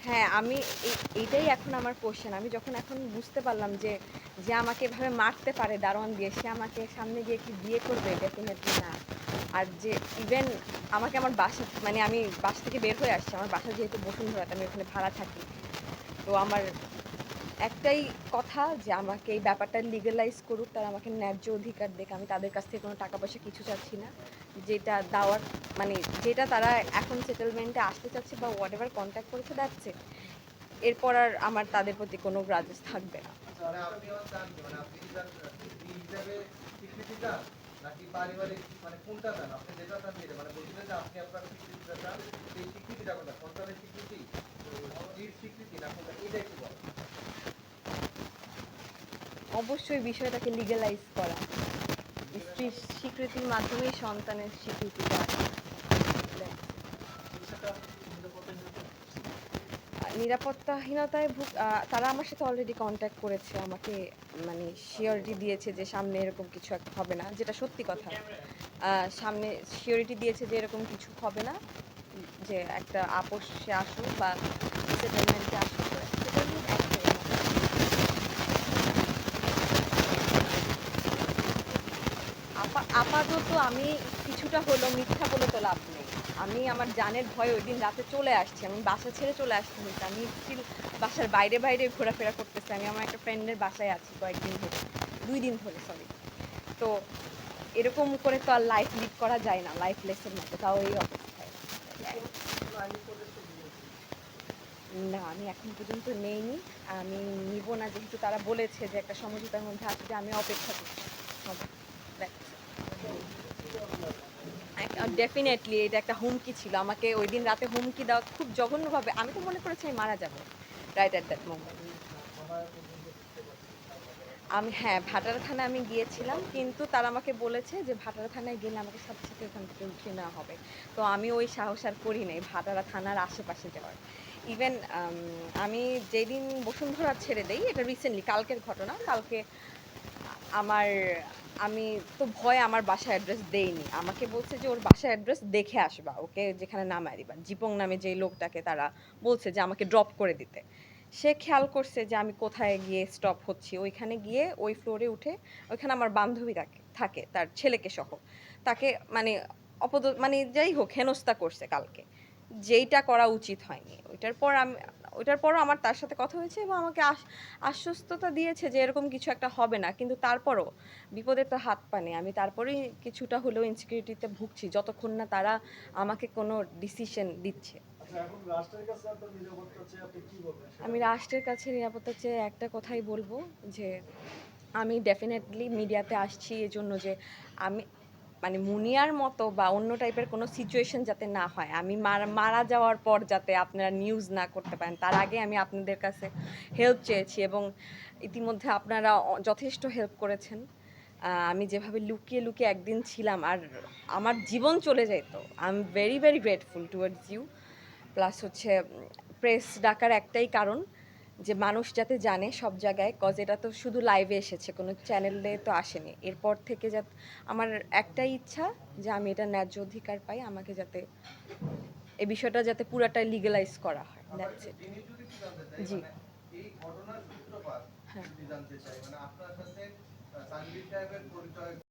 হ্যাঁ, আমি এইটাই এখন আমার কোয়েশ্চেন। আমি যখন এখন বুঝতে পারলাম যে, যে আমাকে এভাবে মারতে পারে দারোয়ান দিয়ে, সে আমাকে সামনে গিয়ে কি বিয়ে করবে? ডেফিনিটলি না। আর যে ইভেন আমাকে আমার বাসা মানে আমি বাসা থেকে বের হয়ে আসছি। আমার বাসা যেহেতু বসুন্ধরাতে, আমি ওখানে ভাড়া থাকি। তো আমার একটাই কথা যে আমাকে এই ব্যাপারটা লিগ্যালাইজ করুক, তারা আমাকে ন্যায্য অধিকার দিক। আমি তাদের কাছ থেকে কোনো টাকা পয়সা কিছু চাচ্ছি না। যেটা দেওয়ার মানে যেটা তারা এখন সেটেলমেন্টে আসতে চাচ্ছে বা হোয়াটএভার কনট্যাক্ট করেছে, দ্যাটস ইট। এরপর আর আমার তাদের প্রতি কোনো গ্রাজেস থাকবে না। মানে আপনিও চান কি? মানে আপনি কি চান স্ত্রী হিসেবে স্বীকৃতি চান? নাকি পারিবারিক মানে কোনটা চান? আপনি যেটা চান সেটা। মানে বলছিলেন যে আপনি আপনার স্বীকৃতিটা চান, সেই স্বীকৃতিটা কোনটা? সন্তানের স্বীকৃতি? স্ত্রীর স্বীকৃতি না কোনটা? এটা একটু বলেন। অবশ্যই বিষয়টাকে লিগ্যালাইজ করা। স্ত্রীর স্বীকৃতির মাধ্যমেই সন্তানের স্বীকৃতিটা আসে। নিরাপত্তাহীনতায় তারা আমার সাথে অলরেডি কন্ট্যাক্ট করেছে। আমাকে মানে সিওরিটি দিয়েছে যে সামনে এরকম কিছু একটা হবে না, যেটা সত্যি কথা। সামনে সিওরিটি দিয়েছে যে এরকম কিছু হবে না, যে একটা আপোষে আসুক বা সেটেলমেন্টে আসুক। সেটেলমেন্ট একটাই আপাতত আমি কিছুটা হলেও মিথ্যা বলে তো লাভ নেই। আমি আমার জানের ভয়ে ওইদিন রাতে চলে আসছি। আমি বাসা ছেড়ে চলে আসতে হয়েছে। আমি স্টিল বাসার বাইরে বাইরে ঘোরাফেরা করতেছি। আমি আমার একটা ফ্রেন্ডের বাসায় আছি কয়েকদিন ধরে, 2 দিন ধরে, সরি। তো এরকম করে তো আর লাইফ লিড করা যায় না, লাইফলেসের মতো, তাও এই অবস্থায়। না, আমি এখন পর্যন্ত নেইনি। আমি নিব না, যেহেতু তারা বলেছে যে একটা সমঝোতার মধ্যে আসবে। আমি অপেক্ষা করছি। হবে। ডেফিনেটলি এটা একটা হুমকি ছিল। আমাকে ওইদিন রাতে হুমকি দেওয়া খুব জঘন্যভাবে। আমি তো মনে করেছি আমি মারা যাবো রাইট এট দ্যাট মোমেন্ট। আমি হ্যাঁ, ভাটারা থানায় আমি গিয়েছিলাম। কিন্তু তারা আমাকে বলেছে যে ভাটারা থানায় গেলে আমাকে সাথে সাথে ওখান থেকে উঠিয়ে নেওয়া হবে। তো আমি ওই সাহস আর করি নাই ভাটারা থানার আশেপাশে যাওয়ার। ইভেন আমি যেদিন বসুন্ধরা ছেড়ে দেই, এটা রিসেন্টলি কালকের ঘটনা। কালকে আমার আমি তো ভয়ে আমার বাসার অ্যাড্রেস দেইনি। আমাকে বলছে যে ওর বাসার অ্যাড্রেস দেখে আসবা। ওকে যেখানে নামায় দিবা। জিপং নামে যেই লোকটাকে তারা বলছে যে আমাকে ড্রপ করে দিতে। সে খেয়াল করছে যে আমি কোথায় গিয়ে স্টপ হচ্ছি। ওইখানে গিয়ে ওই ফ্লোরে উঠে ওইখানে আমার বান্ধবী থাকে তার ছেলেকে সহ। তাকে মানে মানে যাই হোক হেনস্থা করছে কালকে। যেইটা করা উচিত হয়নি। ওইটার পরও আমার তার সাথে কথা হয়েছে এবং আমাকে আশ্বস্ততা দিয়েছে যে এরকম কিছু একটা হবে না। কিন্তু তারপরও বিপদের তো হাত পা নেই। আমি তারপরেই কিছুটা হলেও ইনসিকিউরিটিতে ভুগছি যতক্ষণ না তারা আমাকে কোনো ডিসিশন দিচ্ছে। আমি রাষ্ট্রের কাছে নিরাপত্তা চেয়ে একটা কথাই বলবো যে আমি ডেফিনেটলি মিডিয়াতে আসছি এজন্য যে আমি মানে মুনিয়ার মতো বা অন্য টাইপের কোনো সিচুয়েশন যাতে না হয়। আমি মারা যাওয়ার পর যাতে আপনারা নিউজ না করতে পারেন। তার আগে আমি আপনাদের কাছে হেল্প চেয়েছি এবং ইতিমধ্যে আপনারা যথেষ্ট হেল্প করেছেন। আমি যেভাবে লুকিয়ে লুকিয়ে একদিন ছিলাম আর আমার জীবন চলে যেত। I am very, very grateful towards you. Plus হচ্ছে প্রেস ডাকার একটাই কারণ যে মানুষ যাতে জানে সব জায়গায়, কজ এটা তো শুধু লাইভে এসেছে, কোনো চ্যানেলে তো আসেনি। এরপর থেকে যাতে আমার একটাই ইচ্ছা যে আমি এটা ন্যায্য অধিকার পাই, আমাকে যাতে এই বিষয়টা যাতে পুরাটাই লিগ্যালাইজ করা হয়। That's it. জি। মানে এই ঘটনার সূত্রপাত হ্যাঁ। যদি জানতে চাই, মানে আপনার সাথে তানভীর সাহেবের পরিচয়